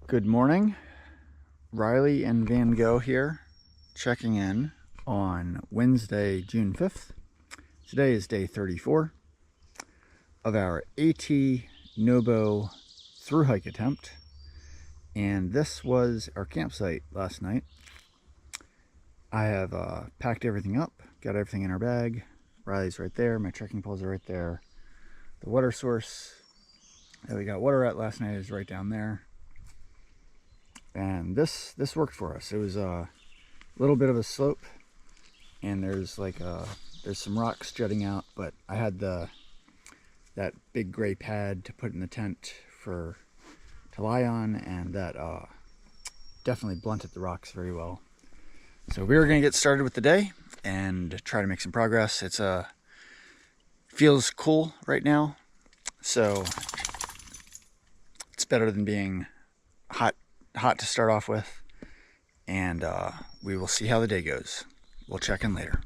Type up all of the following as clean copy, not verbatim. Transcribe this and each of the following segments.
Good morning. Riley and Van Gogh here, checking in on Wednesday, June 5th. Today is day 34 of our AT Nobo through hike attempt, and this was our campsite last night. I have packed everything up, got everything in our bag. Riley's right there, my trekking poles are right there. The water source that we got water at last night is right down there. And this worked for us. It was a little bit of a slope, and there's some rocks jutting out, but I had that big gray pad to put in the tent to lie on, and that definitely blunted the rocks very well. So we were going to get started with the day and try to make some progress. It's feels cool right now, so it's better than being hot to start off with, and we will see how the day goes. We'll check in later.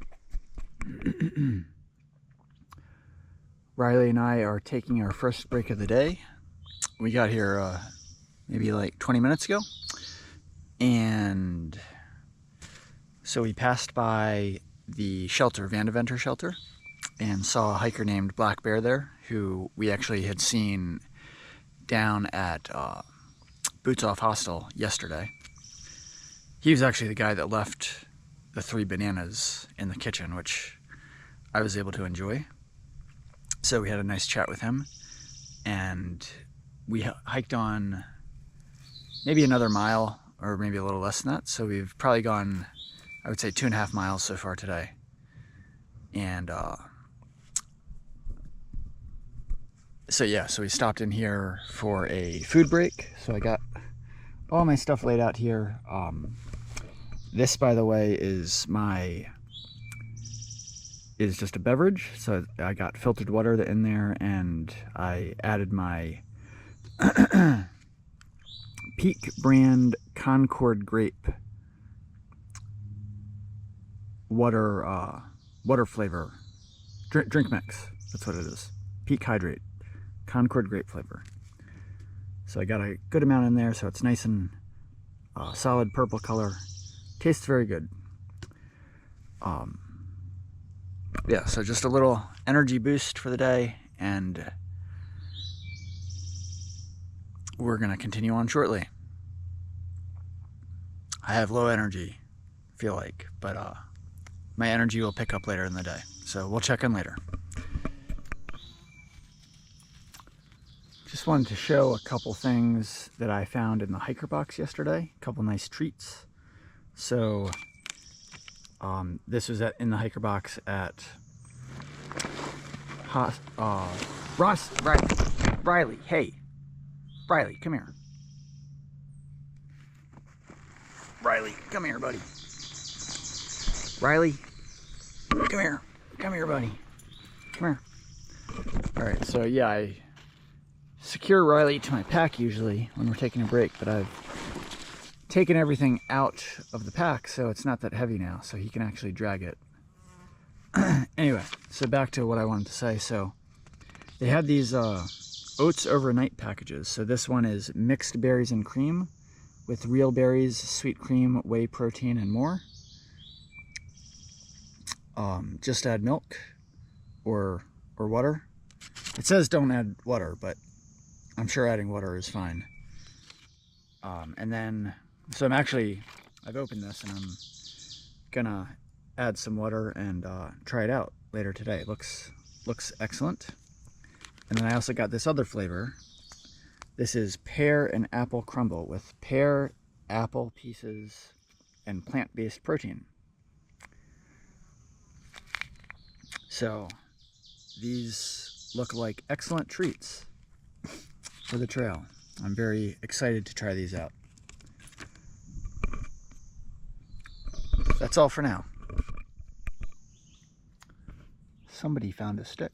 Riley and I are taking our first break of the day. We got here maybe like 20 minutes ago, and so we passed by the shelter, Vandeventer shelter, and saw a hiker named Black Bear there, who we actually had seen down at Boots Off Hostel yesterday. He was actually the guy that left the 3 bananas in the kitchen, which I was able to enjoy. So we had a nice chat with him, and we hiked on maybe another mile, or maybe a little less than that. So we've probably gone, I would say, 2.5 miles so far today. And so we stopped in here for a food break. So I got all my stuff laid out here. This, by the way, is just a beverage. So I got filtered water in there, and I added my Peak brand Concord grape water flavor drink mix. That's what it is. Peak Hydrate Concord grape flavor. So I got a good amount in there, so it's nice and solid purple color. Tastes very good. Yeah, so just a little energy boost for the day, and we're gonna continue on shortly. I have low energy, feel like, but my energy will pick up later in the day. So we'll check in later. Just wanted to show a couple things that I found in the hiker box yesterday. A couple nice treats. So this was in the hiker box at Riley. Hey, Riley, come here. Riley, come here, buddy. Riley, come here. Come here, buddy. Come here. All right, so yeah, I secure Riley to my pack usually when we're taking a break, but I've taken everything out of the pack, so it's not that heavy now, so he can actually drag it. Anyway, so back to what I wanted to say. So they had these oats overnight packages. So this one is mixed berries and cream with real berries, sweet cream, whey protein, and more. Just add milk or water. It says don't add water, but I'm sure adding water is fine. And then, so I've opened this, and I'm gonna add some water and try it out later today. It looks excellent. And then I also got this other flavor. This is pear and apple crumble with pear, apple pieces, and plant-based protein. So these look like excellent treats for the trail. I'm very excited to try these out. That's all for now. Somebody found a stick.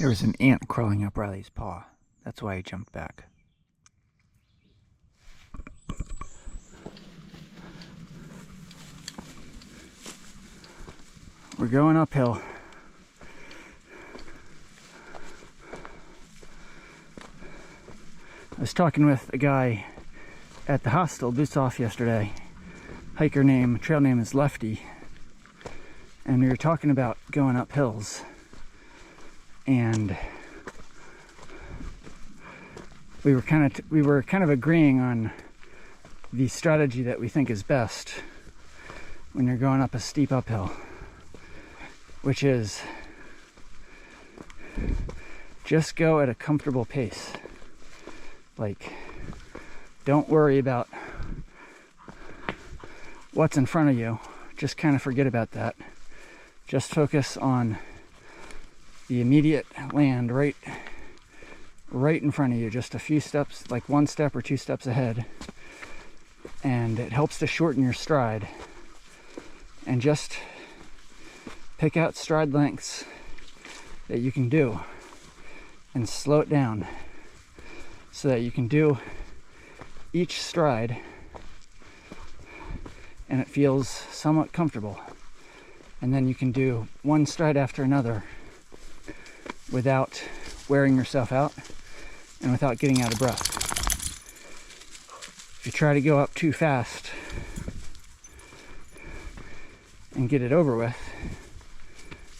There was an ant crawling up Riley's paw. That's why he jumped back. We're going uphill. I was talking with a guy at the hostel, boots off, yesterday. Trail name is Lefty. And we were talking about going up hills. And we were kind of agreeing on the strategy that we think is best when you're going up a steep uphill, which is just go at a comfortable pace. Like, don't worry about what's in front of you. Just kind of forget about that. Just focus on the immediate land right in front of you, just a few steps, like 1 step or 2 steps ahead. And it helps to shorten your stride. And just pick out stride lengths that you can do and slow it down so that you can do each stride and it feels somewhat comfortable. And then you can do one stride after another without wearing yourself out and without getting out of breath. If you try to go up too fast and get it over with,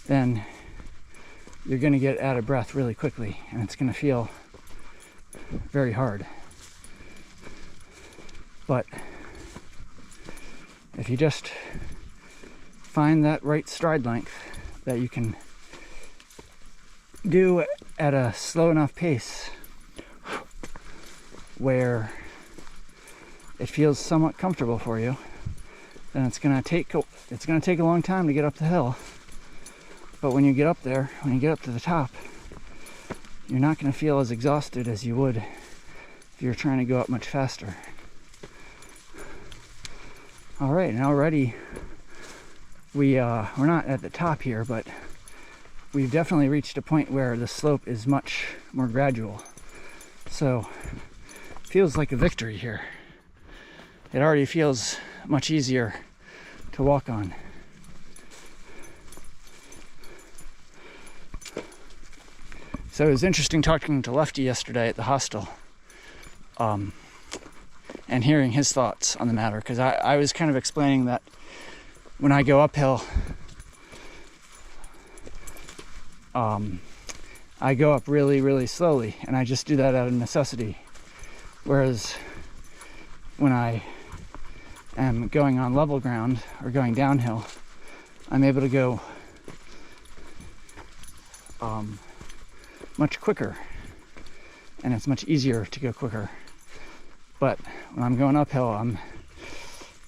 then you're going to get out of breath really quickly and it's going to feel very hard. But if you just find that right stride length that you can do at a slow enough pace where it feels somewhat comfortable for you, then it's going to take a long time to get up the hill. But when you get up there, when you get up to the top, you're not going to feel as exhausted as you would if you're trying to go up much faster. All right, and already we're not at the top here, but we've definitely reached a point where the slope is much more gradual. So it feels like a victory here. It already feels much easier to walk on. So it was interesting talking to Lefty yesterday at the hostel, and hearing his thoughts on the matter, because I was kind of explaining that when I go uphill, I go up really, really slowly, and I just do that out of necessity. Whereas when I am going on level ground or going downhill, I'm able to go much quicker, and it's much easier to go quicker. But when I'm going uphill, I'm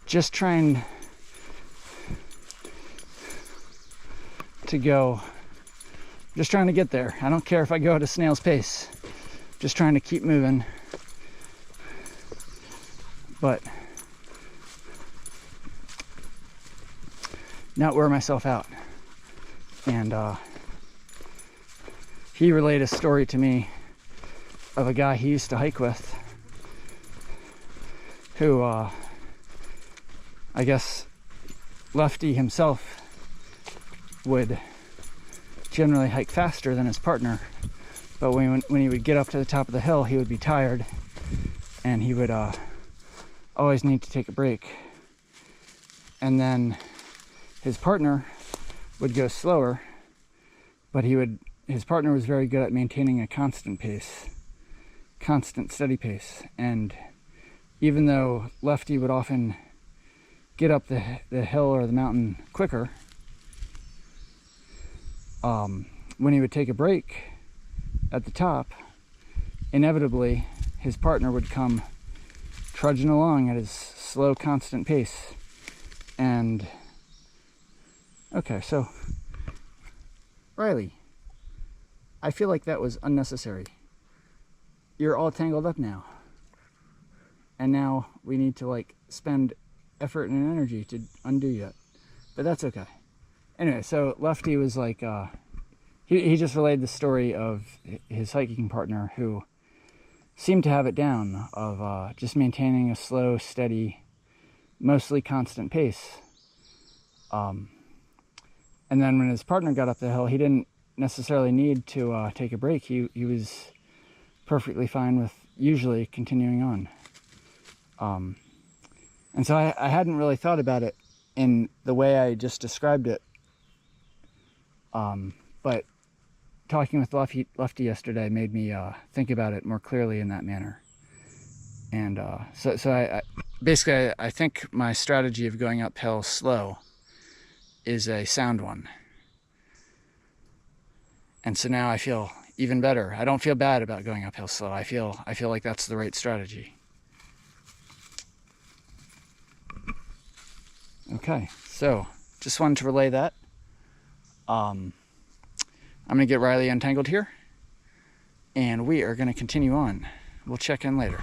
just trying to get there. I don't care if I go at a snail's pace, just trying to keep moving, but not wear myself out. And he relayed a story to me of a guy he used to hike with who, I guess Lefty himself would generally hike faster than his partner, but when he would get up to the top of the hill, he would be tired and he would always need to take a break. And then his partner would go slower, but his partner was very good at maintaining a constant steady pace. And even though Lefty would often get up the hill or the mountain quicker, when he would take a break at the top, inevitably his partner would come trudging along at his slow, constant pace. And okay, so Riley, I feel like that was unnecessary. You're all tangled up now. And now we need to spend effort and energy to undo it. But that's okay. Anyway, so Lefty was he just relayed the story of his hiking partner who seemed to have it down, of just maintaining a slow, steady, mostly constant pace. And then when his partner got up the hill, he didn't necessarily need to take a break. He was perfectly fine with usually continuing on. And so I hadn't really thought about it in the way I just described it. But talking with Lefty yesterday made me think about it more clearly in that manner. And so I basically I think my strategy of going uphill slow is a sound one. And so now I feel even better. I don't feel bad about going uphill slow. I feel like that's the right strategy. Okay, so just wanted to relay that. I'm gonna get Riley untangled here, and we are gonna continue on. We'll check in later.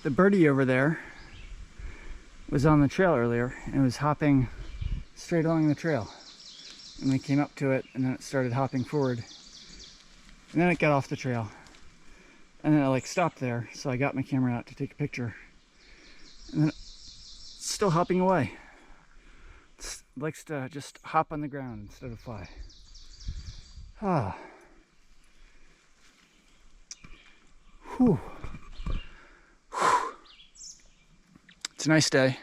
The birdie over there was on the trail earlier and it was hopping straight along the trail. And we came up to it and then it started hopping forward. And then it got off the trail. And then it like stopped there, so I got my camera out to take a picture. And then it's still hopping away. It likes to just hop on the ground instead of fly. Ah. Whew. It's a nice day.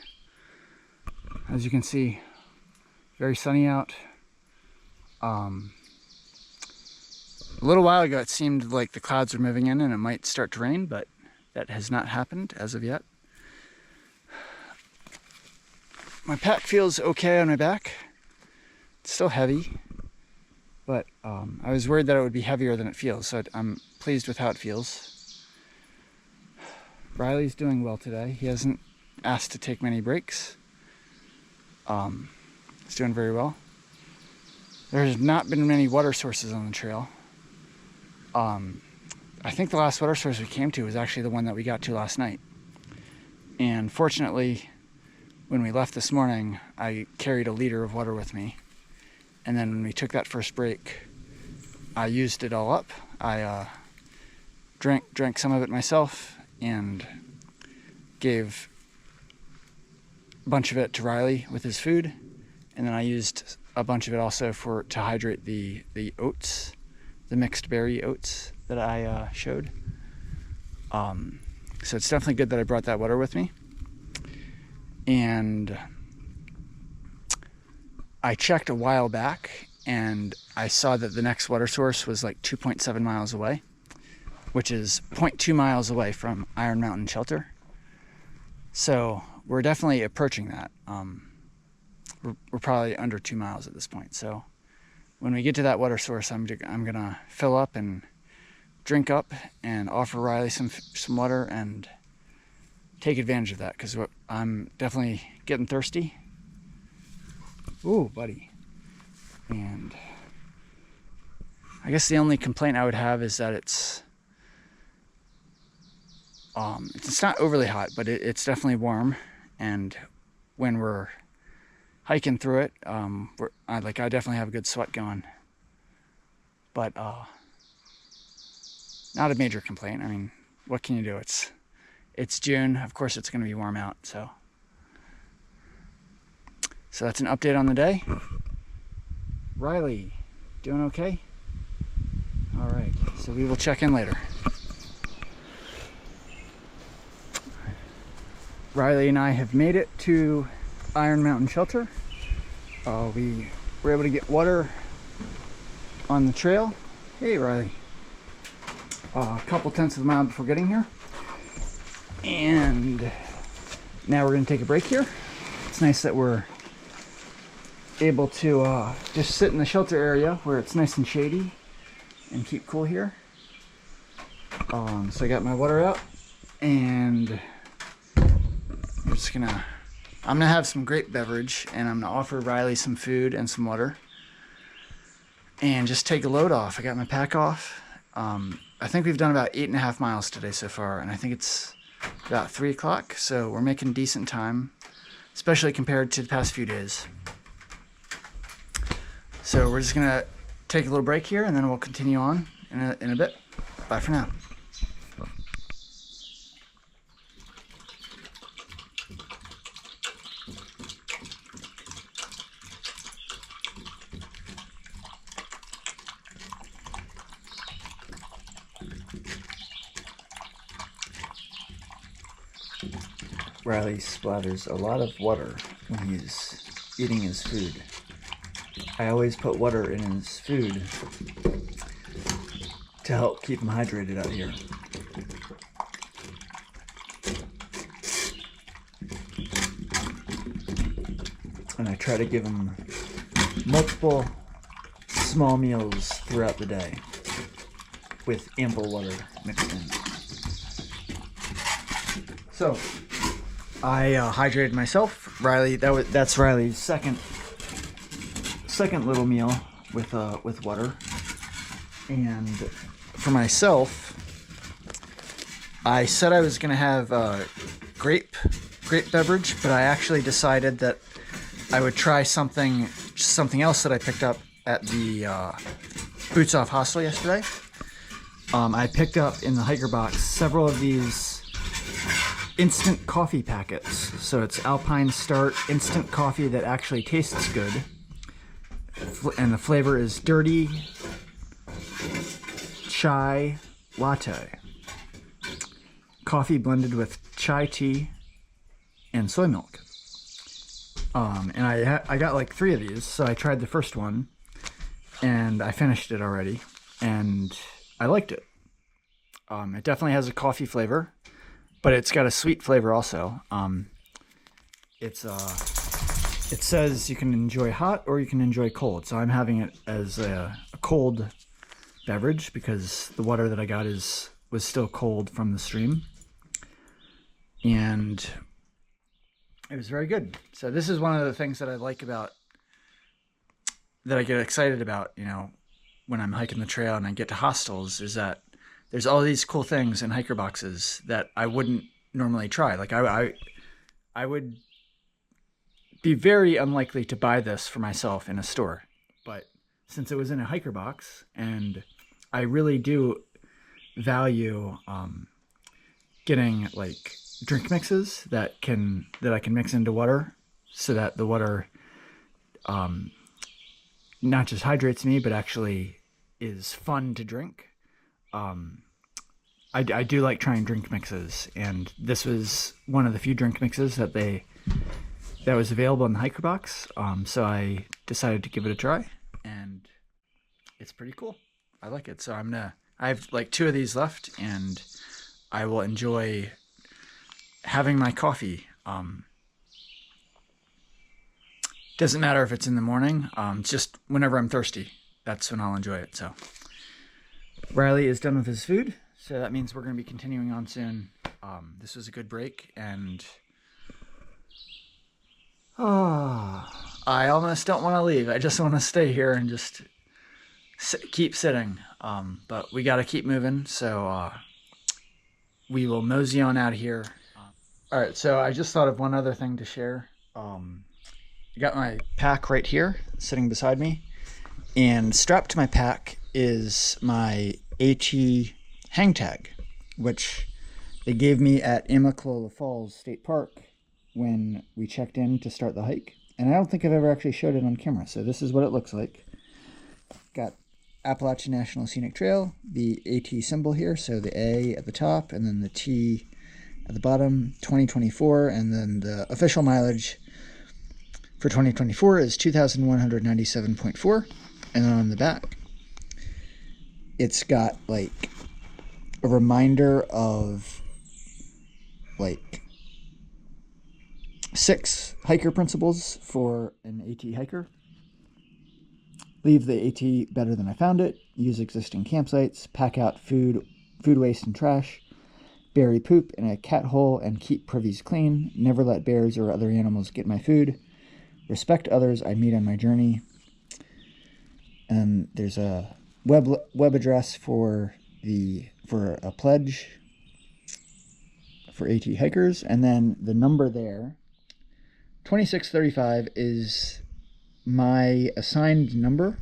As you can see, very sunny out. A little while ago it seemed like the clouds were moving in and it might start to rain, but that has not happened as of yet. My pack feels okay on my back. It's still heavy, but I was worried that it would be heavier than it feels, so I'm pleased with how it feels. Riley's doing well today. He hasn't asked to take many breaks. He's doing very well. There's not been many water sources on the trail. I think the last water source we came to was actually the one that we got to last night. And fortunately, when we left this morning, I carried a liter of water with me. And then when we took that first break, I used it all up. I drank some of it myself and gave a bunch of it to Riley with his food, and then I used a bunch of it also to hydrate the oats, the mixed berry oats that I showed. So it's definitely good that I brought that water with me. And I checked a while back and I saw that the next water source was like 2.7 miles away, which is 0.2 miles away from Iron Mountain Shelter. So we're definitely approaching that. We're probably under 2 miles at this point. So when we get to that water source, I'm gonna fill up and drink up and offer Riley some water and take advantage of that, because I'm definitely getting thirsty. Ooh, buddy. And I guess the only complaint I would have is that it's not overly hot, but it's definitely warm. And when we're hiking through it, I definitely have a good sweat going. But not a major complaint. I mean, what can you do? It's June. Of course, it's going to be warm out. So that's an update on the day. Riley, doing okay? All right. So we will check in later. Riley and I have made it to Iron Mountain Shelter. We were able to get water on the trail. Hey, Riley. A couple tenths of a mile before getting here. And now we're going to take a break here. It's nice that we're able to just sit in the shelter area where it's nice and shady and keep cool here. So I got my water out and I'm gonna have some grape beverage and I'm gonna offer Riley some food and some water and just take a load off. I got my pack off. I think we've done about 8.5 miles today so far, and I think it's about 3 o'clock, so we're making decent time, especially compared to the past few days. So we're just gonna take a little break here, and then we'll continue on in a bit. Bye for now. Riley splatters a lot of water when he's eating his food. I always put water in his food to help keep him hydrated out here. And I try to give him multiple small meals throughout the day with ample water mixed in. So I hydrated myself. Riley, that's Riley's second little meal with water. And for myself, I said I was gonna have a grape beverage, but I actually decided that I would try something else that I picked up at the Boots Off Hostel yesterday. I picked up in the hiker box several of these instant coffee packets. So it's Alpine Start instant coffee that actually tastes good. And the flavor is dirty chai latte. Coffee blended with chai tea and soy milk. And I got like 3 of these, so I tried the first one and I finished it already and I liked it. It definitely has a coffee flavor, but it's got a sweet flavor also. It says you can enjoy hot or you can enjoy cold. So I'm having it as a cold beverage because the water that I got was still cold from the stream. And it was very good. So this is one of the things that I like about, that I get excited about, you know, when I'm hiking the trail and I get to hostels, is that there's all these cool things in hiker boxes that I wouldn't normally try. Like I would be very unlikely to buy this for myself in a store. But since it was in a hiker box, and I really do value getting like drink mixes that I can mix into water, so that the water not just hydrates me, but actually is fun to drink. I do like trying drink mixes, and this was one of the few drink mixes that was available in the hiker box. So I decided to give it a try, and it's pretty cool. I like it. So I have like 2 of these left, and I will enjoy having my coffee. Doesn't matter if it's in the morning, just whenever I'm thirsty, that's when I'll enjoy it. So Riley is done with his food, so that means we're going to be continuing on soon. This was a good break, and I almost don't want to leave. I just want to stay here and just keep sitting. But we got to keep moving, so we will mosey on out of here. All right, so I just thought of one other thing to share. I got my pack right here, sitting beside me, and strapped to my pack is my AT hang tag, which they gave me at Amicalola Falls State Park when we checked in to start the hike. And I don't think I've ever actually showed it on camera, so this is what it looks like. Got Appalachian National Scenic Trail, the AT symbol here, so the A at the top and then the T at the bottom, 2024, and then the official mileage for 2024 is 2,197.4, and then on the back, it's got like a reminder of like 6 hiker principles for an AT hiker. Leave the AT better than I found it. Use existing campsites. Pack out food waste and trash. Bury poop in a cat hole and keep privies clean. Never let bears or other animals get my food. Respect others I meet on my journey. And there's a web address for a pledge for AT hikers. And then the number there, 2635, is my assigned number.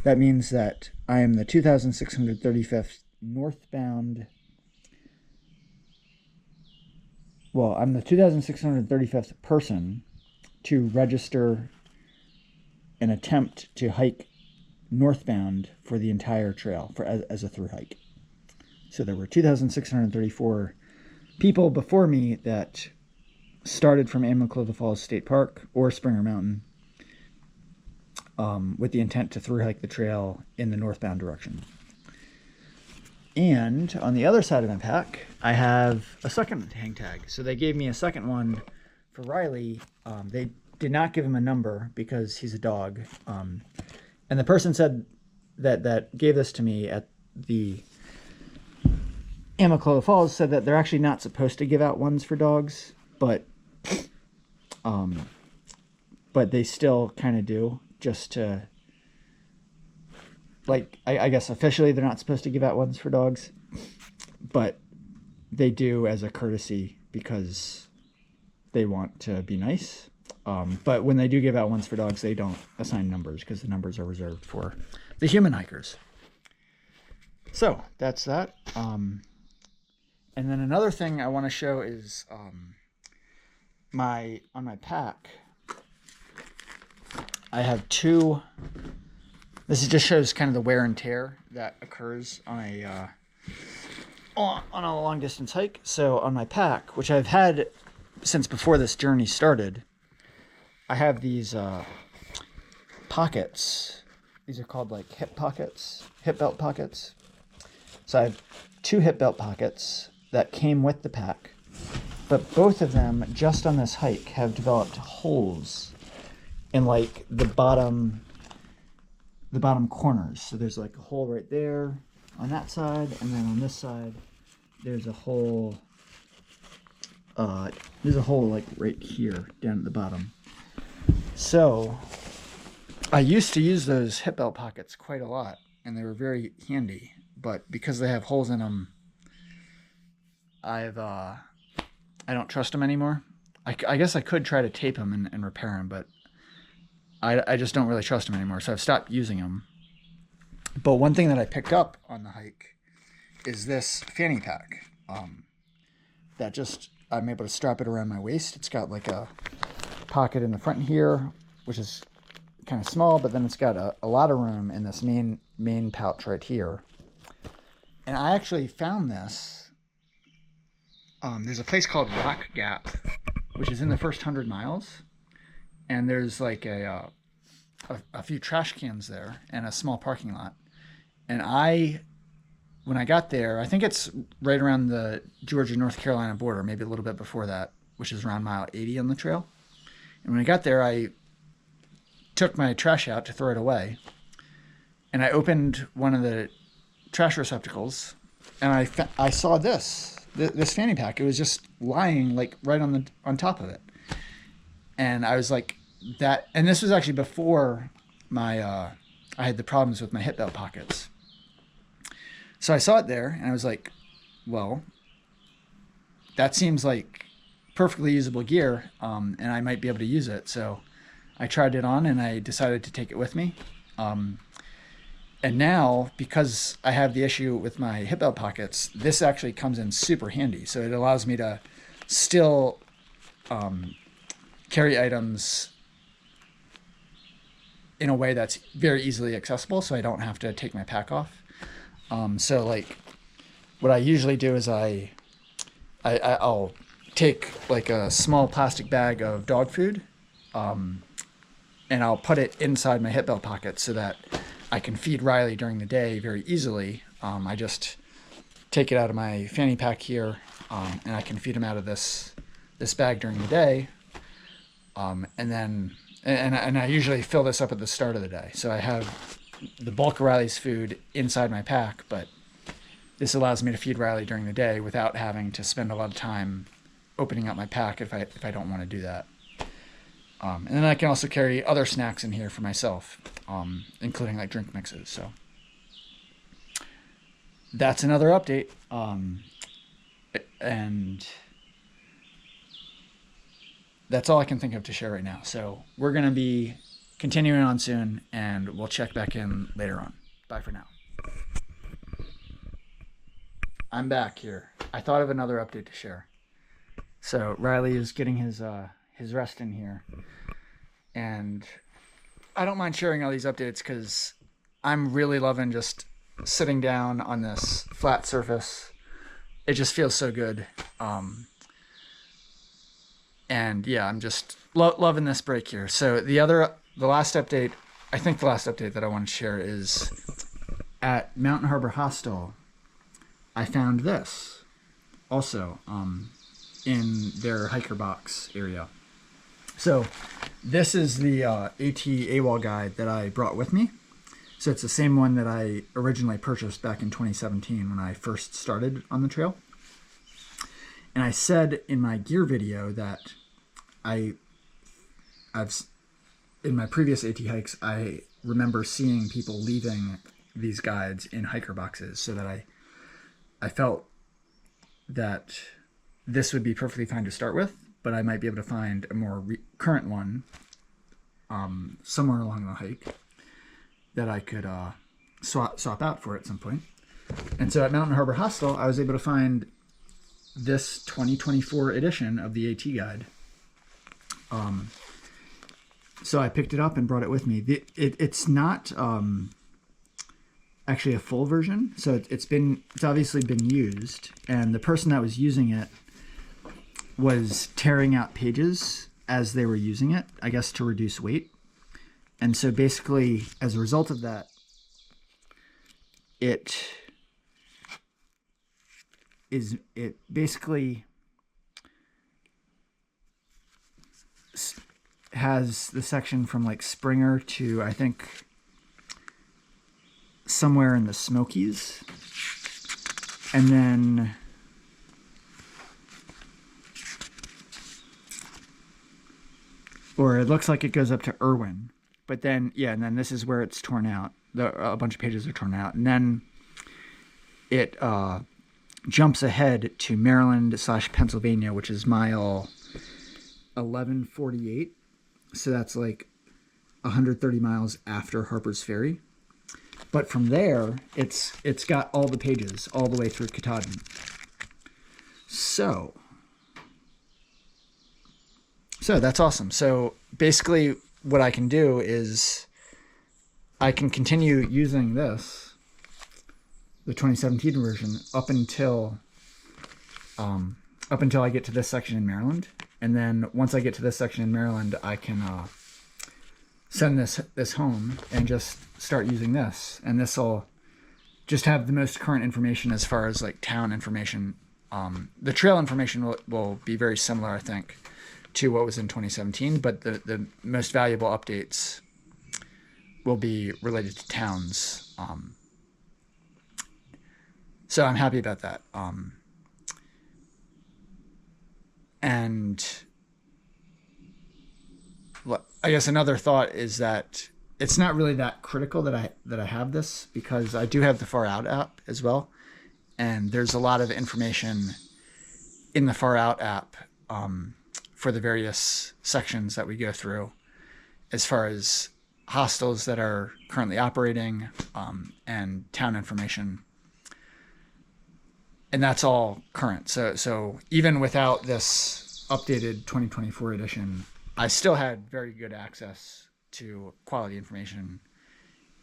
That means that I am the 2635th northbound. Well, I'm the 2635th person to register an attempt to hike northbound for the entire trail as a through hike. So there were 2,634 people before me that started from Amicalola Falls State Park or Springer Mountain with the intent to through hike the trail in the northbound direction. And on the other side of my pack, I have a second hang tag. So they gave me a second one for Riley. They did not give him a number because he's a dog. And the person said that gave this to me at the Amicalola Falls said that they're actually not supposed to give out ones for dogs, but they still kind of do, just to, like, I guess officially they're not supposed to give out ones for dogs, but they do as a courtesy because they want to be nice. But when they do give out ones for dogs, they don't assign numbers because the numbers are reserved for the human hikers. So that's that. And then another thing I want to show is on my pack, I have two. This just shows kind of the wear and tear that occurs on a long distance hike. So on my pack, which I've had since before this journey started, I have these pockets. These are called like hip belt pockets. So I have two hip belt pockets that came with the pack, but both of them just on this hike have developed holes in like the bottom corners. So there's like a hole right there on that side, and then on this side there's a hole. There's a hole like right here down at the bottom. So I used to use those hip belt pockets quite a lot, and they were very handy. But because they have holes in them, I don't trust them anymore. I guess I could try to tape them and repair them, but I just don't really trust them anymore. So I've stopped using them. But one thing that I picked up on the hike is this fanny pack. That just, I'm able to strap it around my waist. It's got like a pocket in the front here, which is kind of small, but then it's got a lot of room in this main pouch right here. And I actually found this. There's a place called Rock Gap, which is in the first 100 miles. And there's like a few trash cans there and a small parking lot. And when I got there, I think it's right around the Georgia-North Carolina border, maybe a little bit before that, which is around mile 80 on the trail. And when I got there, I took my trash out to throw it away. And I opened one of the trash receptacles, and I saw this fanny pack. It was just lying like right on top of it. And I was like, that, and this was actually before I had the problems with my hip belt pockets. So I saw it there, and I was like, well, that seems like perfectly usable gear, and I might be able to use it. So I tried it on, and I decided to take it with me. And now, because I have the issue with my hip belt pockets, this actually comes in super handy. So it allows me to still carry items in a way that's very easily accessible, so I don't have to take my pack off. So like what I usually do is I'll take like a small plastic bag of dog food, and I'll put it inside my hip belt pocket so that I can feed Riley during the day very easily. I just take it out of my fanny pack here, and I can feed him out of this bag during the day. And then I usually fill this up at the start of the day. So I have the bulk of Riley's food inside my pack, but this allows me to feed Riley during the day without having to spend a lot of time opening up my pack if I don't want to do that. And then I can also carry other snacks in here for myself, including like drink mixes. So that's another update. And that's all I can think of to share right now. So we're going to be continuing on soon, and we'll check back in later on. Bye for now. I'm back here. I thought of another update to share. So Riley is getting his rest in here, and I don't mind sharing all these updates because I'm really loving just sitting down on this flat surface. It just feels so good. And yeah, I'm just loving this break here. So the last update that I want to share is at Mountain Harbor Hostel. I found this also in their hiker box area. So this is the AT AWOL guide that I brought with me. So it's the same one that I originally purchased back in 2017 when I first started on the trail. And I said in my gear video that I've in my previous AT hikes, I remember seeing people leaving these guides in hiker boxes, so that I felt that this would be perfectly fine to start with, but I might be able to find a more current one somewhere along the hike that I could swap out for at some point. And so at Mountain Harbor Hostel, I was able to find this 2024 edition of the AT guide. So I picked it up and brought it with me. It's not actually a full version, so it's obviously been used, and the person that was using it was tearing out pages as they were using it, I guess to reduce weight. And so basically, as a result of that, it basically has the section from like Springer to, I think, somewhere in the Smokies, and then or it looks like it goes up to Irwin, but then and then this is where it's torn out. A bunch of pages are torn out, and then it jumps ahead to Maryland/Pennsylvania, which is mile 1148. So that's like 130 miles after Harper's Ferry. But from there, it's got all the pages all the way through Katahdin. So that's awesome. So basically what I can do is I can continue using this, the 2017 version, up until I get to this section in Maryland. And then once I get to this section in Maryland, I can send this home and just start using this. And this will just have the most current information as far as like town information. The trail information will be very similar, I think, to what was in 2017, but the most valuable updates will be related to towns. So I'm happy about that. And I guess another thought is that it's not really that critical that I have this, because I do have the Far Out app as well, and there's a lot of information in the Far Out app for the various sections that we go through, as far as hostels that are currently operating and town information. And that's all current. So even without this updated 2024 edition, I still had very good access to quality information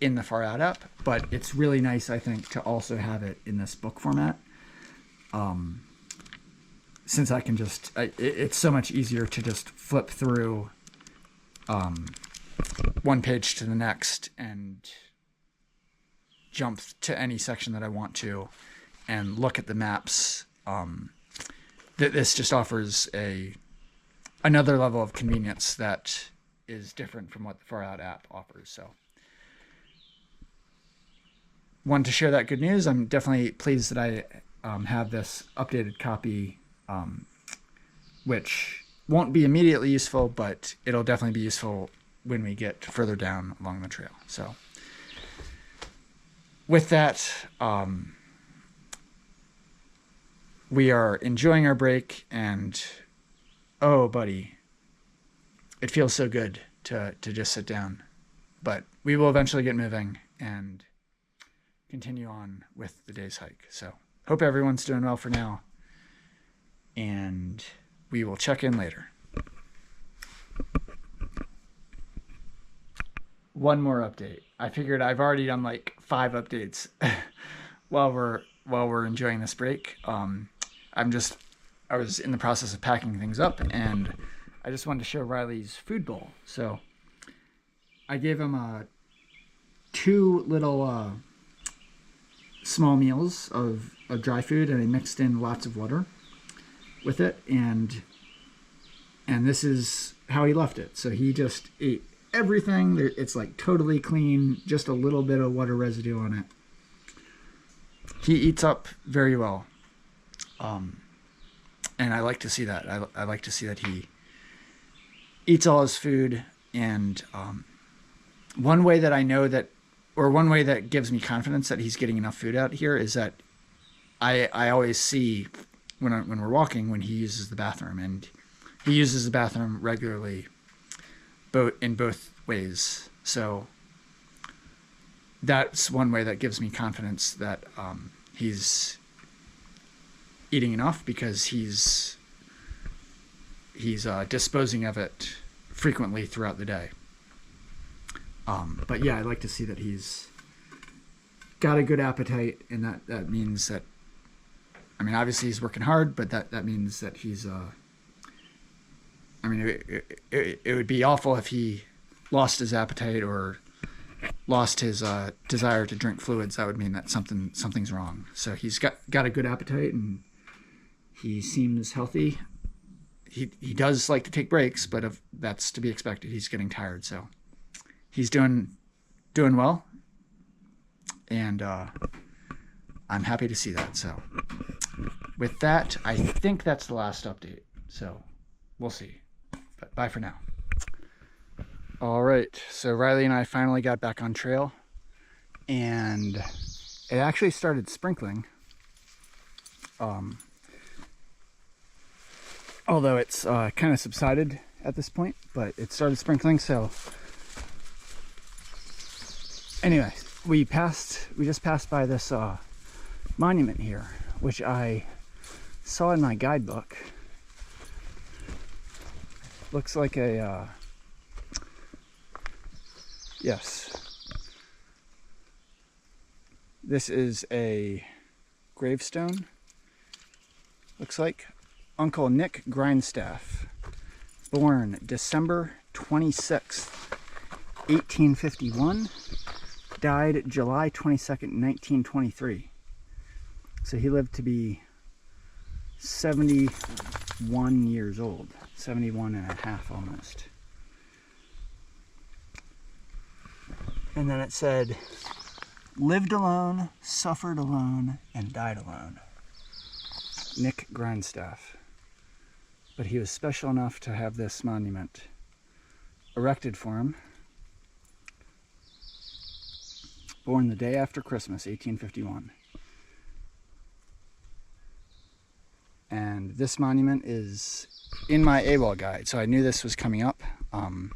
in the Far Out app. But it's really nice, I think, to also have it in this book format. Since I can just, it's so much easier to just flip through one page to the next and jump to any section that I want to and look at the maps. This just offers another level of convenience that is different from what the Far Out app offers. So, wanted to share that good news. I'm definitely pleased that I have this updated copy, which won't be immediately useful, but it'll definitely be useful when we get further down along the trail. So, with that, we are enjoying our break, and oh, buddy, it feels so good to just sit down. But we will eventually get moving and continue on with the day's hike. So hope everyone's doing well for now, and we will check in later. One more update. I figured I've already done like 5 updates while we're enjoying this break. I was in the process of packing things up, and I just wanted to show Riley's food bowl. So I gave him 2 little small meals of dry food, and I mixed in lots of water with it, and this is how he left it. So he just ate everything. It's like totally clean, just a little bit of water residue on it. He eats up very well, and I like to see that. I like to see that he eats all his food. And one way that I know that, or one way that gives me confidence that he's getting enough food out here, is that I always see when we're walking, when he uses the bathroom, and he uses the bathroom regularly, in both ways. So that's one way that gives me confidence that he's eating enough, because he's disposing of it frequently throughout the day. But yeah, I like to see that he's got a good appetite, and that means that, I mean, obviously he's working hard, but that means that he's I mean, it would be awful if he lost his appetite or lost his desire to drink fluids. That would mean that something's wrong. So he's got a good appetite, and he seems healthy. He does like to take breaks, but that's to be expected. He's getting tired, so he's doing well, and I'm happy to see that. So with that, I think that's the last update. So we'll see. But bye for now. All right, so Riley and I finally got back on trail, and it actually started sprinkling. Although it's kind of subsided at this point, but it started sprinkling. So anyway, we just passed by this monument here, which I saw in my guidebook. Looks like a yes, this is a gravestone. Looks like Uncle Nick Grindstaff, born December 26th, 1851, died July 22nd, 1923. So he lived to be 71 years old, 71 and a half almost. And then it said, lived alone, suffered alone, and died alone. Nick Grindstaff. But he was special enough to have this monument erected for him. Born the day after Christmas, 1851. And this monument is in my AWOL guide, so I knew this was coming up. And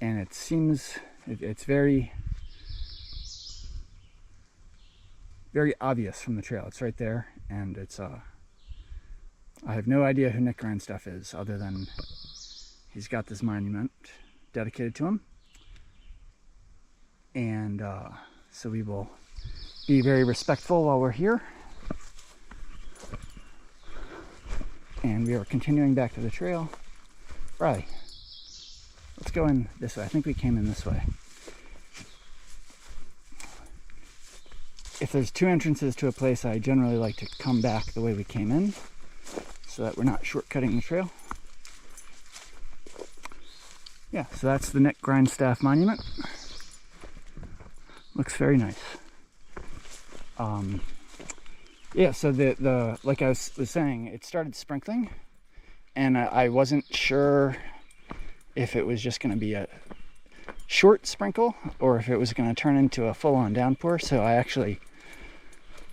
it seems it's very, very obvious from the trail. It's right there, and it's I have no idea who Nick Grindstaff is, other than he's got this monument dedicated to him. And so we will be very respectful while we're here. And we are continuing back to the trail. Riley, let's go in this way. I think we came in this way. If there's 2 entrances to a place, I generally like to come back the way we came in, so that we're not shortcutting the trail. Yeah, so that's the Nick Grindstaff monument. Looks very nice. Yeah, so the like I was saying, it started sprinkling, and I wasn't sure if it was just going to be a short sprinkle or if it was going to turn into a full-on downpour. So I actually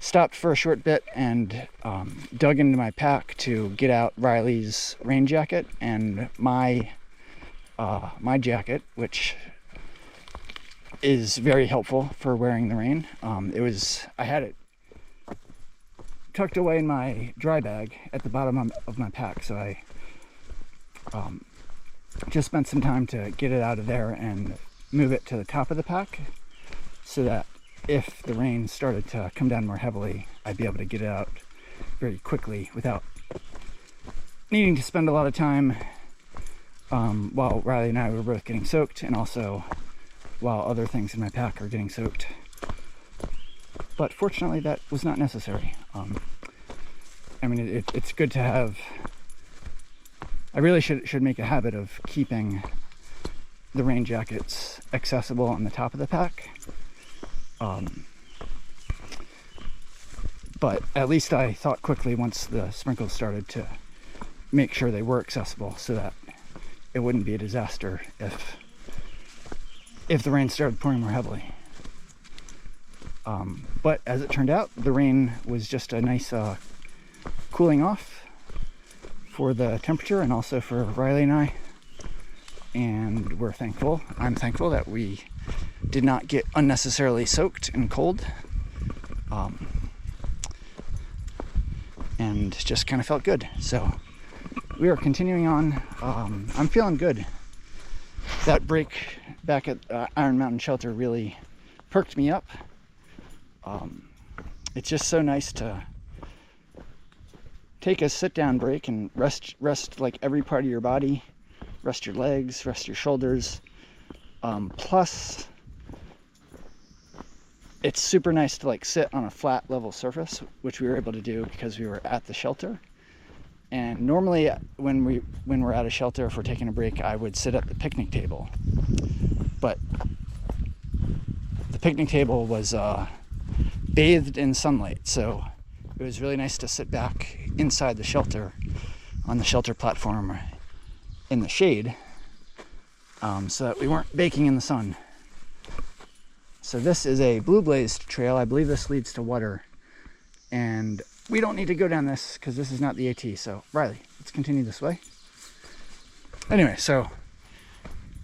stopped for a short bit and dug into my pack to get out Riley's rain jacket and my jacket, which is very helpful for wearing the rain. I had it tucked away in my dry bag at the bottom of my pack, so I just spent some time to get it out of there and move it to the top of the pack so that if the rain started to come down more heavily, I'd be able to get it out very quickly without needing to spend a lot of time while Riley and I were both getting soaked, and also while other things in my pack are getting soaked. But fortunately, that was not necessary. I mean, it's good to have. I really should make a habit of keeping the rain jackets accessible on the top of the pack. But at least I thought quickly once the sprinkles started to make sure they were accessible so that it wouldn't be a disaster if the rain started pouring more heavily. But as it turned out, the rain was just a nice cooling off for the temperature and also for Riley and I. And we're thankful. I'm thankful that we did not get unnecessarily soaked and cold. And just kind of felt good. So we are continuing on. I'm feeling good. That break back at Iron Mountain Shelter really perked me up. It's just so nice to take a sit-down break and rest like every part of your body. Rest your legs, rest your shoulders. Plus, it's super nice to like sit on a flat level surface, which we were able to do because we were at the shelter. And normally when we're at a shelter, if we're taking a break, I would sit at the picnic table. But the picnic table was bathed in sunlight, so it was really nice to sit back inside the shelter on the shelter platform in the shade, so that we weren't baking in the sun. So this is a blue blazed trail. I believe this leads to water, and we don't need to go down this because this is not the AT. So Riley, let's continue this way. Anyway, so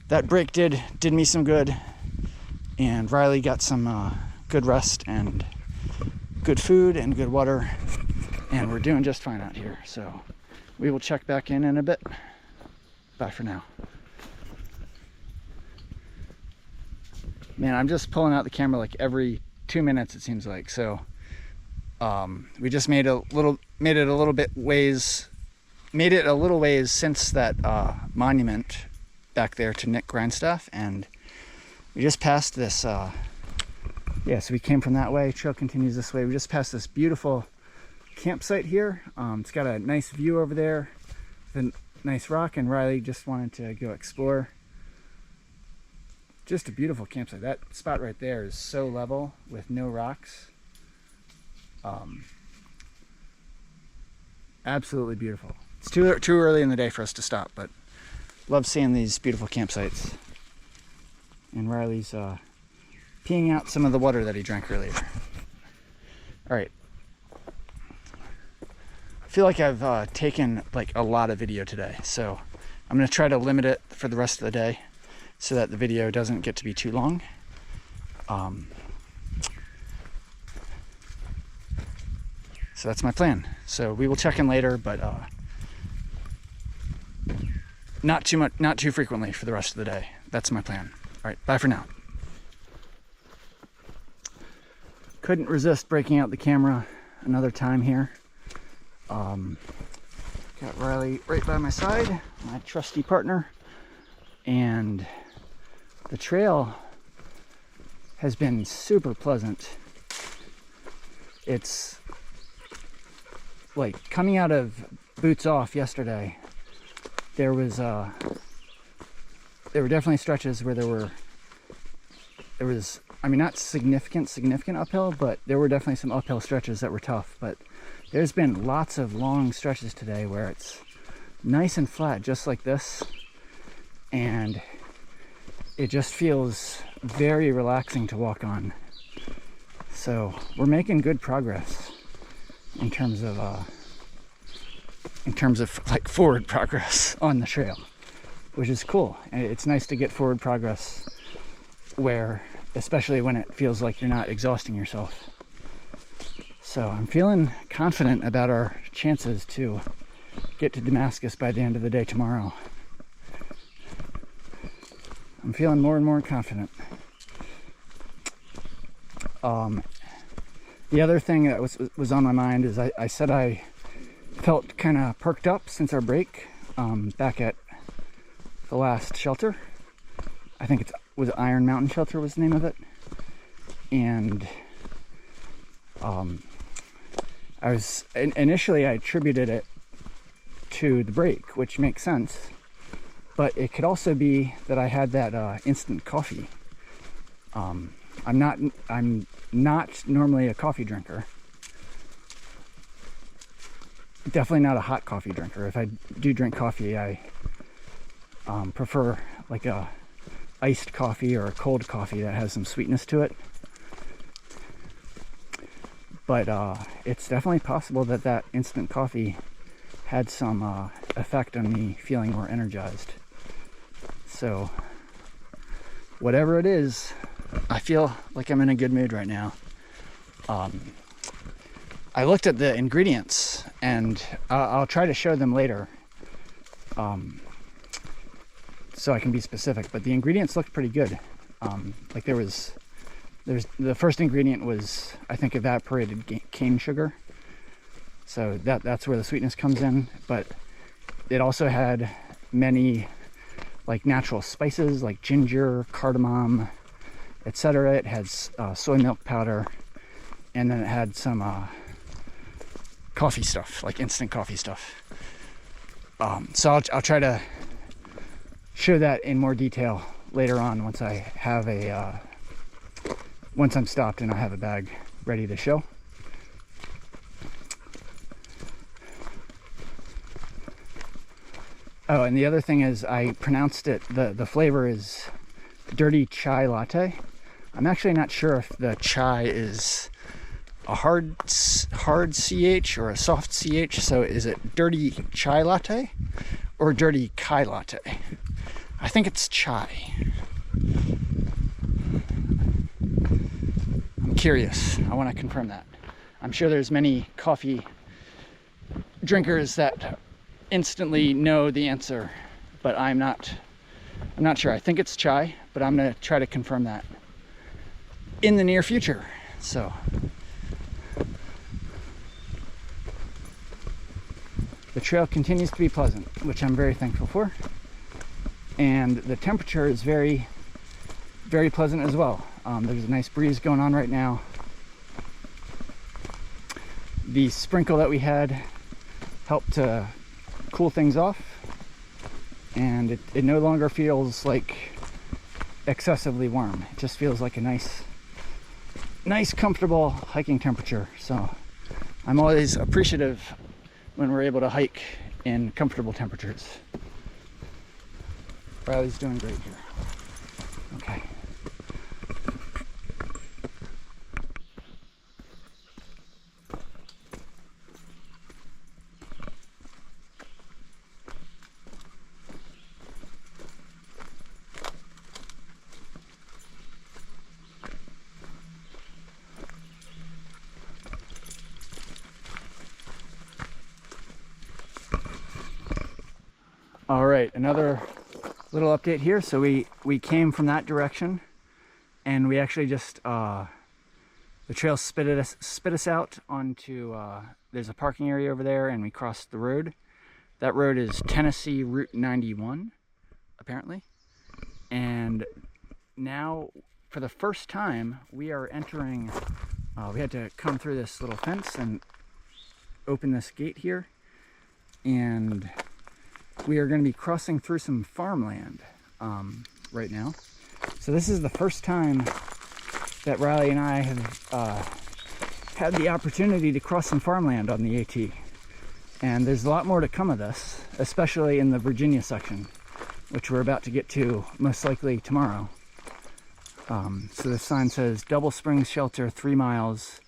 that break did me some good, and Riley got some good rest and good food and good water, and we're doing just fine out here. So we will check back in a bit. Bye for now. Man, I'm just pulling out the camera like every 2 minutes, it seems like. So we just made it a little ways since that monument back there to Nick Grindstaff, and we just passed this so we came from that way. Trail continues this way. We just passed this beautiful campsite here. It's got a nice view over there, the nice rock, and Riley just wanted to go explore. Just a beautiful campsite. That spot right there is so level with no rocks. Absolutely beautiful. It's too early in the day for us to stop, but love seeing these beautiful campsites. And Riley's peeing out some of the water that he drank earlier. All right. I feel like I've taken like a lot of video today, so I'm going to try to limit it for the rest of the day so that the video doesn't get to be too long. So that's my plan. So we will check in later, but not too frequently for the rest of the day. That's my plan. All right, bye for now. Couldn't resist breaking out the camera another time here. Got Riley right by my side, my trusty partner, and the trail has been super pleasant. It's like coming out of boots off yesterday. There were definitely stretches where there was, I mean, not significant uphill, but there were definitely some uphill stretches that were tough. But there's been lots of long stretches today where it's nice and flat, just like this, and it just feels very relaxing to walk on. So we're making good progress in terms of like forward progress on the trail, which is cool. And it's nice to get forward progress where, especially when it feels like you're not exhausting yourself. So I'm feeling confident about our chances to get to Damascus by the end of the day tomorrow. I'm feeling more and more confident. The other thing that was on my mind is I said I felt kind of perked up since our break back at the last shelter. I think it was Iron Mountain Shelter was the name of it. And initially I attributed it to the break, which makes sense. But it could also be that I had that instant coffee. I'm not normally a coffee drinker. Definitely not a hot coffee drinker. If I do drink coffee, I prefer like a iced coffee or a cold coffee that has some sweetness to it. But it's definitely possible that that instant coffee had some effect on me feeling more energized. So whatever it is, I feel like I'm in a good mood right now. I looked at the ingredients, and I'll try to show them later, so I can be specific. But the ingredients looked pretty good. Like there's the first ingredient was, I think, evaporated cane sugar. So that's where the sweetness comes in. But it also had many like natural spices like ginger, cardamom, etc. It has soy milk powder, and then it had some coffee stuff, like instant coffee stuff. So I'll try to show that in more detail later on once I have once I'm stopped and I have a bag ready to show. Oh, and the other thing is I pronounced it, the flavor is dirty chai latte. I'm actually not sure if the chai is a hard CH or a soft CH. So is it dirty chai latte or dirty kai latte? I think it's chai. I'm curious. I want to confirm that. I'm sure there's many coffee drinkers that instantly know the answer, but I'm not sure. I think it's chai, but I'm going to try to confirm that in the near future. So the trail continues to be pleasant, which I'm very thankful for. And the temperature is very, very pleasant as well. There's a nice breeze going on right now. The sprinkle that we had helped to cool things off, and it no longer feels like excessively warm. It just feels like a nice comfortable hiking temperature. So I'm always appreciative when we're able to hike in comfortable temperatures. Riley's doing great here. Okay. All right, another little update here. So we came from that direction, and we actually just the trail spit us out onto there's a parking area over there, and we crossed the road. That road is Tennessee Route 91 apparently, and now for the first time we are entering we had to come through this little fence and open this gate here, and we are going to be crossing through some farmland right now. So this is the first time that Riley and I have had the opportunity to cross some farmland on the AT. And there's a lot more to come of this, especially in the Virginia section, which we're about to get to most likely tomorrow. So this sign says Double Springs Shelter 3 miles,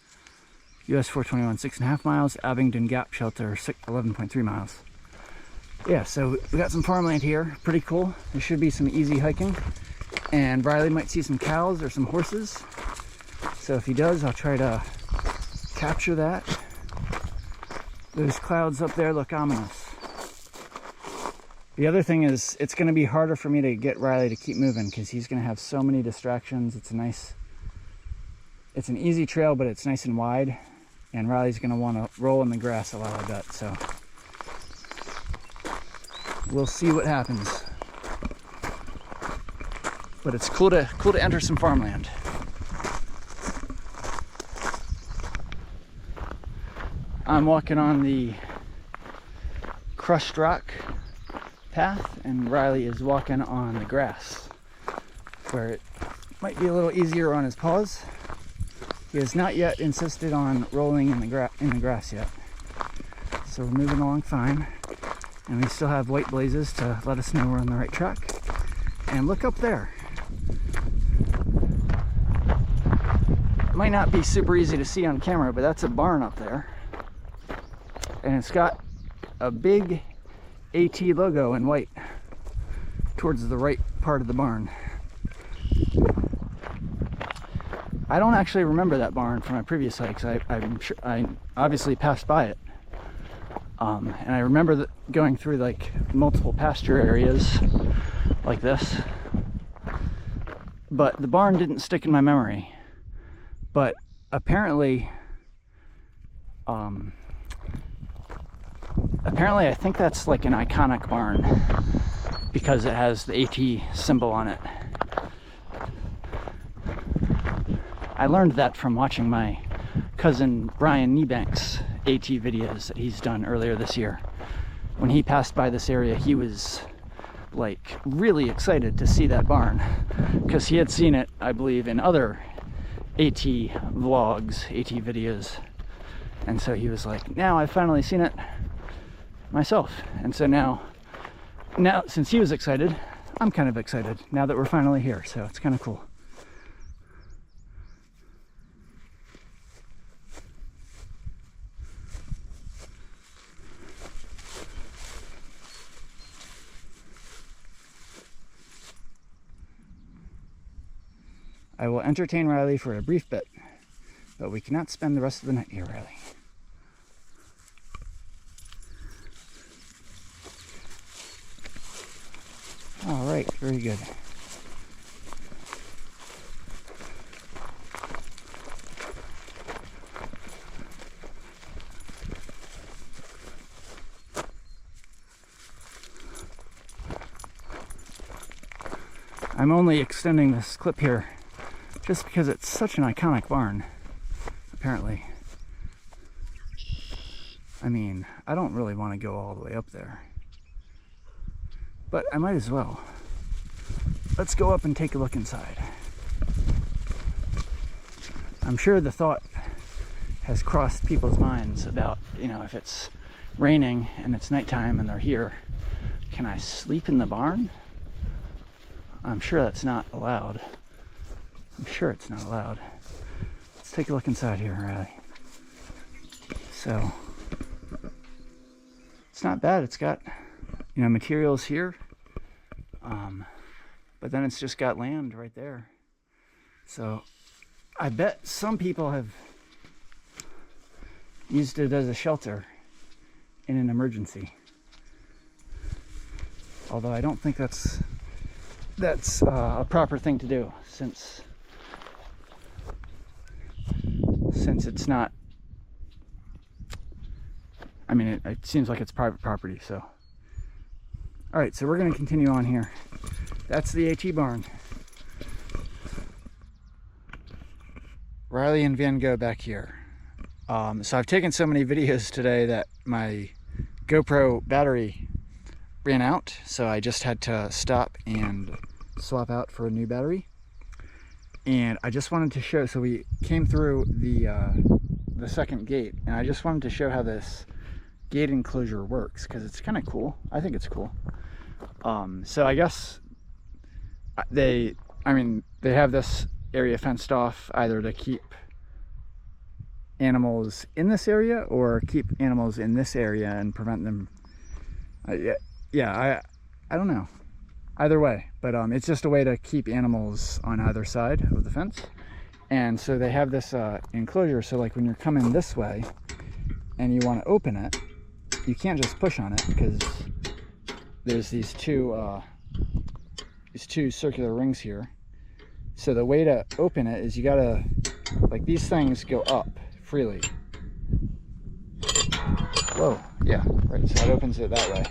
US 421 6.5 miles, Abingdon Gap Shelter 11.3 miles. Yeah, so we got some farmland here, pretty cool. There should be some easy hiking, and Riley might see some cows or some horses. So if he does, I'll try to capture that. Those clouds up there look ominous. The other thing is, it's going to be harder for me to get Riley to keep moving because he's going to have so many distractions. It's an easy trail, but it's nice and wide, and Riley's going to want to roll in the grass a lot, I bet. So we'll see what happens. But it's cool to enter some farmland. I'm walking on the crushed rock path, and Riley is walking on the grass, where it might be a little easier on his paws. He has not yet insisted on rolling in the grass yet. So we're moving along fine, and we still have white blazes to let us know we're on the right track. And look up there. It might not be super easy to see on camera, but that's a barn up there. And it's got a big AT logo in white towards the right part of the barn. I don't actually remember that barn from my previous hikes. I'm sure I obviously passed by it, and I remember going through like multiple pasture areas like this, but the barn didn't stick in my memory. But apparently I think that's like an iconic barn because it has the AT symbol on it. I learned that from watching my cousin Brian Niebank's AT videos that he's done earlier this year. When he passed by this area, he was like really excited to see that barn because he had seen it, I believe, in other AT vlogs, AT videos. And so he was like, now I've finally seen it myself. And so now since he was excited, I'm kind of excited now that we're finally here. So it's kind of cool. I will entertain Riley for a brief bit, but we cannot spend the rest of the night here, Riley. All right, very good. I'm only extending this clip here just because it's such an iconic barn, apparently. I mean, I don't really want to go all the way up there, but I might as well. Let's go up and take a look inside. I'm sure the thought has crossed people's minds about, if it's raining and it's nighttime and they're here, can I sleep in the barn? I'm sure that's not allowed. I'm sure it's not allowed. Let's take a look inside here, Riley. So, it's not bad. It's got, materials here. But then it's just got land right there. So, I bet some people have used it as a shelter in an emergency. Although I don't think that's a proper thing to do, since it's not, it seems like it's private property. So all right, so we're going to continue on here. That's the AT barn. Riley and Van Gogh back here. So I've taken so many videos today that my GoPro battery ran out, so I just had to stop and swap out for a new battery. And I just wanted to show, so we came through the second gate, and I just wanted to show how this gate enclosure works, because it's kind of cool. I think it's cool. So I guess I mean, they have this area fenced off either to keep animals in this area or keep animals in this area and prevent them. I don't know. Either way, but it's just a way to keep animals on either side of the fence. And so they have this enclosure, so like when you're coming this way and you want to open it, you can't just push on it because there's these two circular rings here. So the way to open it is you gotta, like, these things go up freely. Whoa, yeah, right, so it opens it that way.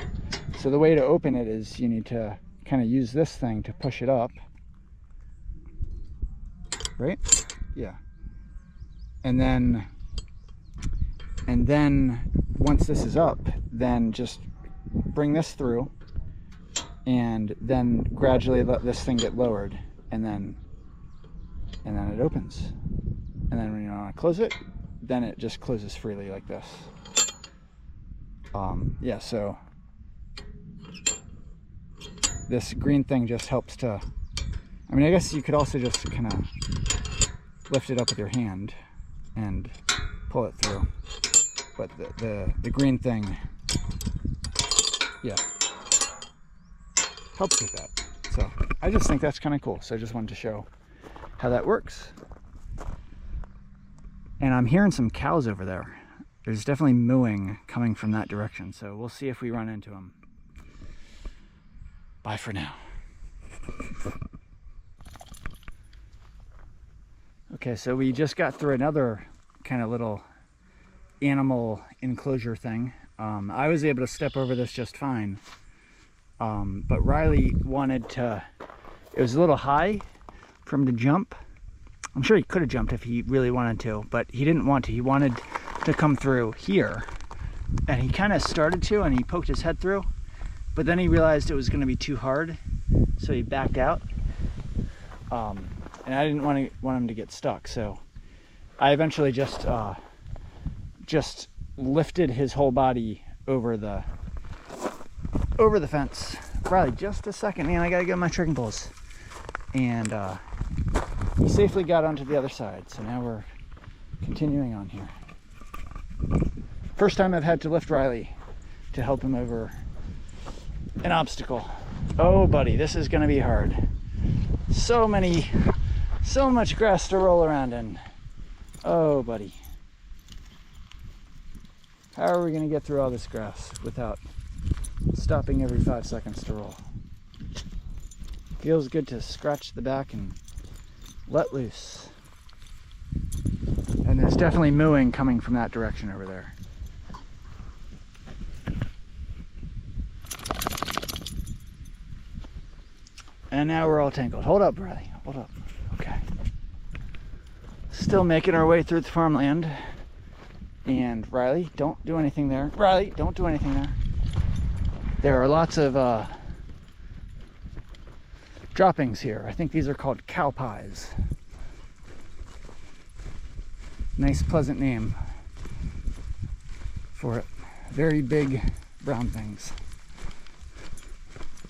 So the way to open it is you need to kind of use this thing to push it up, right? Yeah. And then once this is up, then just bring this through and then gradually let this thing get lowered, and then it opens. And then when you want to close it, then it just closes freely like this. Yeah, so this green thing just helps to, I mean, I guess you could also just kind of lift it up with your hand and pull it through, but the green thing, yeah, helps with that. So I just think that's kind of cool, so I just wanted to show how that works. And I'm hearing some cows over there. There's definitely mooing coming from that direction, so we'll see if we run into them. Bye for now. Okay, so we just got through another kind of little animal enclosure thing. I was able to step over this just fine, but Riley wanted to, it was a little high for him to jump. I'm sure he could have jumped if he really wanted to, but he didn't want to. He wanted to come through here, and he kind of started to, and he poked his head through, but then he realized it was going to be too hard, so he backed out. And I didn't want him to get stuck, so I eventually just lifted his whole body over the fence. Riley, just a second, man. I gotta get my trekking poles. And he safely got onto the other side, so now we're continuing on here. First time I've had to lift Riley to help him over an obstacle. Oh, buddy, this is gonna be hard. So much grass to roll around in. Oh, buddy. How are we gonna get through all this grass without stopping every 5 seconds to roll? Feels good to scratch the back and let loose. And there's definitely mooing coming from that direction over there. And now we're all tangled. Hold up, Riley. Hold up. Okay. Still making our way through the farmland. And Riley, don't do anything there. Riley, don't do anything there. There are lots of droppings here. I think these are called cow pies. Nice, pleasant name for it. Very big brown things.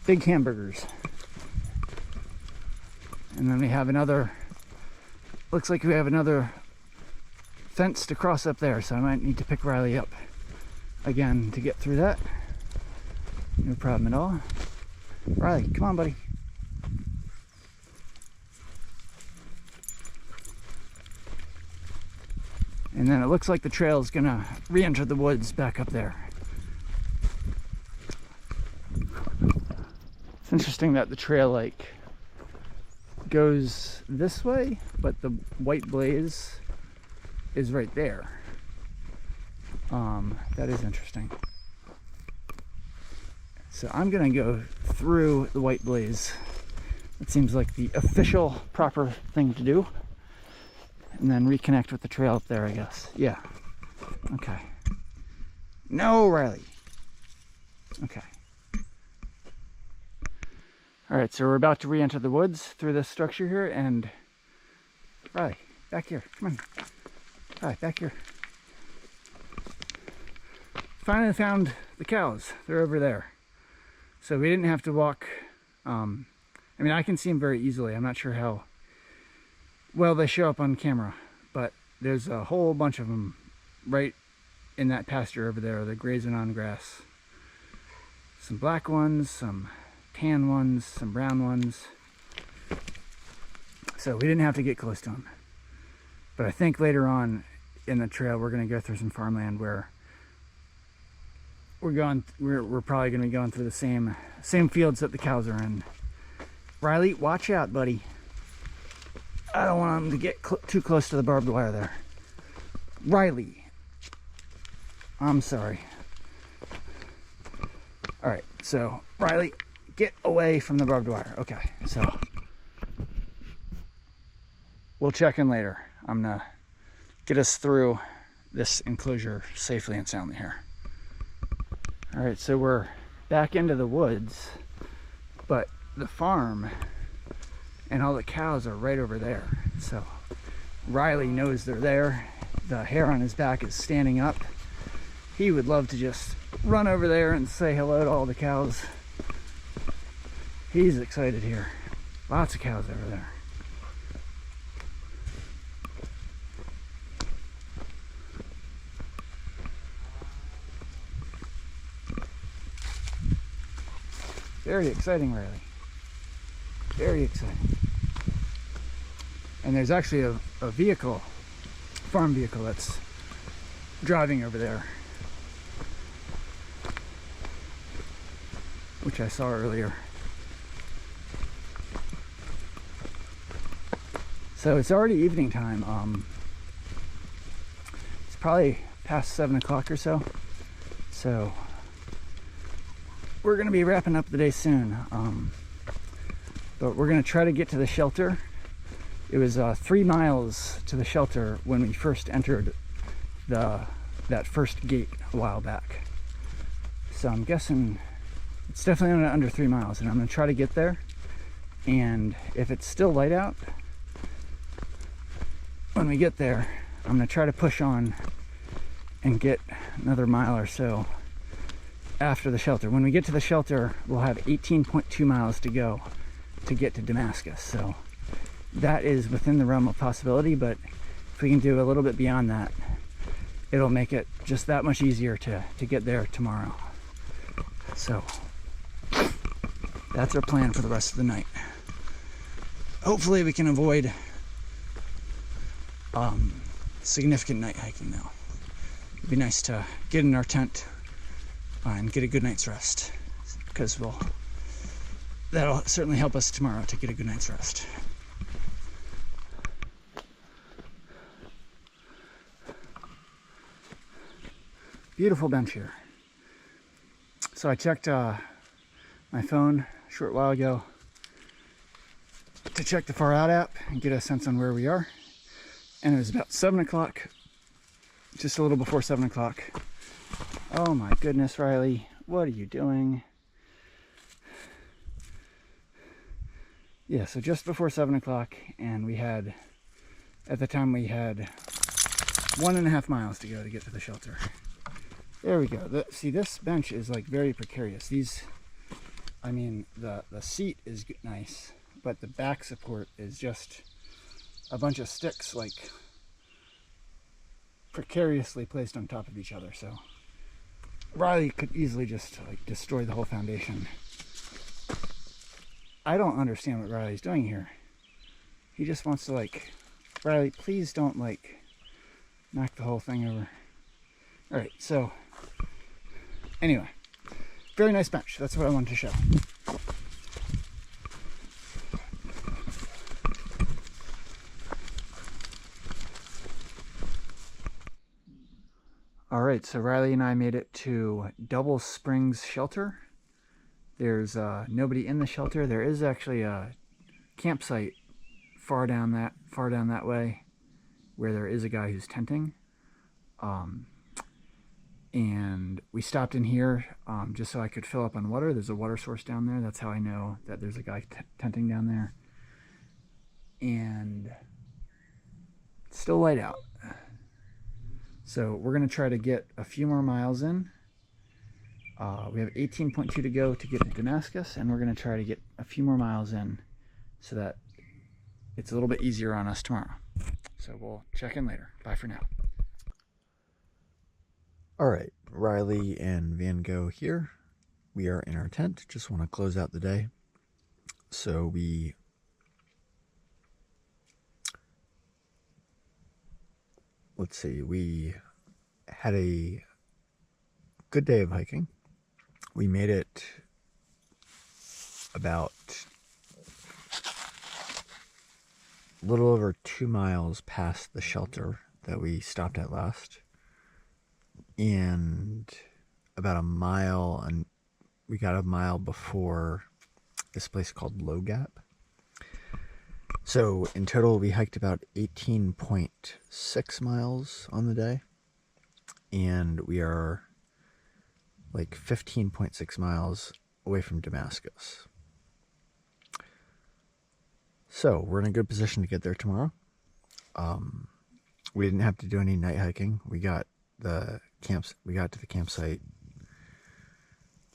Big hamburgers. And then we have another, looks like we have another fence to cross up there, so I might need to pick Riley up again to get through that. No problem at all. Riley, come on, buddy. And then it looks like the trail is gonna re-enter the woods back up there. It's interesting that the trail like goes this way, but the white blaze is right there. That is interesting. So I'm gonna go through the white blaze. It seems like the official proper thing to do. And then reconnect with the trail up there, I guess. Yeah. Okay. No, Riley. Okay. All right, so we're about to re-enter the woods through this structure here, and Riley, back here. Come on. Riley, back here. Finally found the cows. They're over there. So we didn't have to walk I mean, I can see them very easily. I'm not sure how well they show up on camera, but there's a whole bunch of them right in that pasture over there. They're grazing on grass. Some black ones, some tan ones, some brown ones. So we didn't have to get close to them. But I think later on in the trail, we're going to go through some farmland where we're probably going to be going through the same fields that the cows are in. Riley, watch out, buddy. I don't want them to get too close to the barbed wire there. Riley, I'm sorry. All right, so Riley, get away from the barbed wire. Okay, so we'll check in later. I'm gonna get us through this enclosure safely and soundly here. All right, so we're back into the woods, but the farm and all the cows are right over there. So Riley knows they're there. The hair on his back is standing up. He would love to just run over there and say hello to all the cows. He's excited here. Lots of cows over there. Very exciting, Riley. Very exciting. And there's actually a vehicle, farm vehicle, that's driving over there, which I saw earlier. So it's already evening time. It's probably past 7 o'clock or so. So we're going to be wrapping up the day soon. But we're going to try to get to the shelter. It was 3 miles to the shelter when we first entered that first gate a while back. So I'm guessing it's definitely under 3 miles, and I'm going to try to get there. And if it's still light out when we get there, I'm going to try to push on and get another mile or so after the shelter. When we get to the shelter, we'll have 18.2 miles to go to get to Damascus. So that is within the realm of possibility, but if we can do a little bit beyond that, it'll make it just that much easier to get there tomorrow. So that's our plan for the rest of the night. Hopefully we can avoid significant night hiking though. It'd be nice to get in our tent and get a good night's rest, because that'll certainly help us tomorrow to get a good night's rest. Beautiful bench here. So I checked my phone a short while ago to check the Far Out app and get a sense on where we are, and it was about 7 o'clock, just a little before 7 o'clock. Oh my goodness, Riley, what are you doing? Yeah, so just before 7 o'clock, and at the time we had 1.5 miles to go to get to the shelter. There we go. See, this bench is like very precarious. I mean, the seat is nice, but the back support is just a bunch of sticks like precariously placed on top of each other. So Riley could easily just like destroy the whole foundation. I don't understand what Riley's doing here. He just wants to Riley, please don't knock the whole thing over. All right, so anyway, very nice bench. That's what I wanted to show. All right, so Riley and I made it to Double Springs Shelter. There's nobody in the shelter. There is actually a campsite far down that way, where there is a guy who's tenting. And we stopped in here just so I could fill up on water. There's a water source down there. That's how I know that there's a guy tenting down there. And it's still light out. So we're going to try to get a few more miles in. We have 18.2 to go to get to Damascus, and we're going to try to get a few more miles in so that it's a little bit easier on us tomorrow. So we'll check in later. Bye for now. All right, Riley and Van Gogh here. We are in our tent. Just want to close out the day. So let's see, we had a good day of hiking. We made it about a little over 2 miles past the shelter that we stopped at last, and about a mile, and we got a mile before this place called Low Gap. So in total we hiked about 18.6 miles on the day, and we are like 15.6 miles away from Damascus. So we're in a good position to get there tomorrow. We didn't have to do any night hiking. We got to the campsite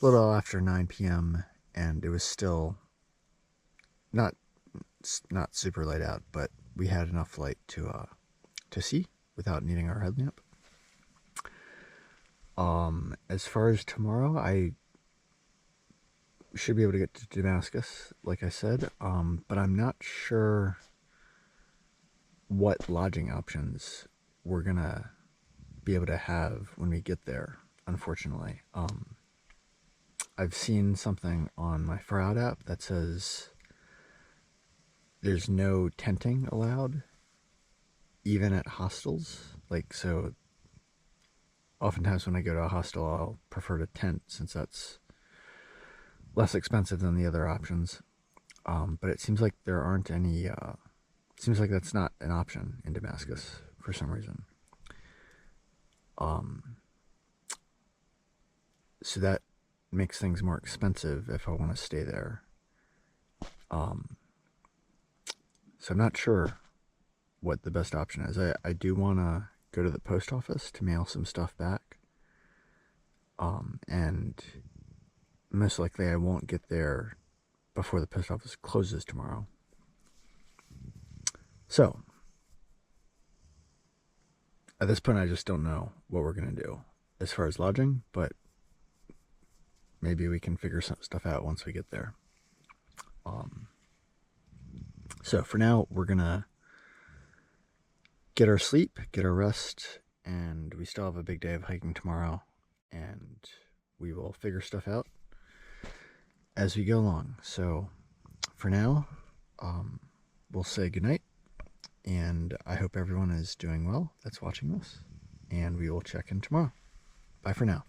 a little after 9 p.m. and it was still not super light out, but we had enough light to see without needing our headlamp. As far as tomorrow, I should be able to get to Damascus, like I said, but I'm not sure what lodging options we're gonna be able to have when we get there, unfortunately. I've seen something on my Froud app that says there's no tenting allowed, even at hostels. Like, so oftentimes when I go to a hostel, I'll prefer to tent since that's less expensive than the other options. But it seems like there aren't any, seems like that's not an option in Damascus for some reason. So that makes things more expensive if I want to stay there. So I'm not sure what the best option is. I do want to go to the post office to mail some stuff back. And most likely I won't get there before the post office closes tomorrow. So at this point, I just don't know what we're going to do as far as lodging, but maybe we can figure some stuff out once we get there. So for now, we're going to get our sleep, get our rest, and we still have a big day of hiking tomorrow, and we will figure stuff out as we go along. So for now, we'll say goodnight, and I hope everyone is doing well that's watching this, and we will check in tomorrow. Bye for now.